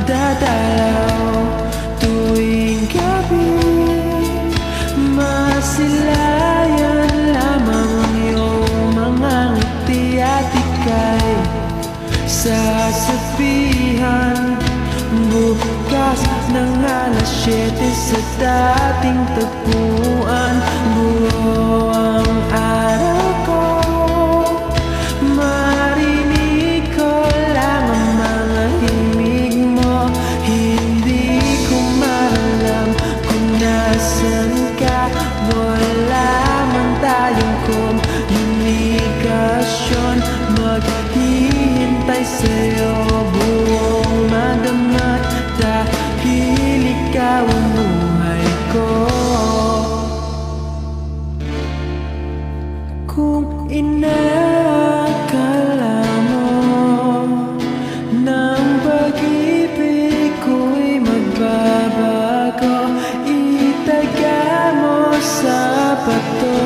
dadalaw tuwing gabi. Masilayan lamang ang iyong mga ngiti at ika'y sasabihan bukas ng alas 7 sa dating tagpuan. Buo ang araw ko, marinig ko lang ang mga himig mo. Hindi ko maalam kung nasan ka. Wala man tayong komunikasyon, maghihintay sa'yo buong magdamag dahil ikaw ang buhay ko. Kung inakala mo ng pag-ibig ko'y magbabago, itaga mo sa bato.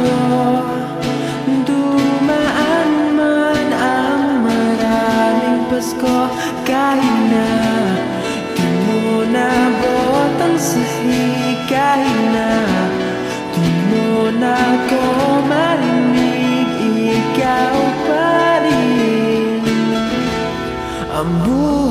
Dumaan man ang maraming Pasko, kahit na di mo nabot ang sahig, kahit na di mo na ako marinig, ikaw pa rin ang buhay.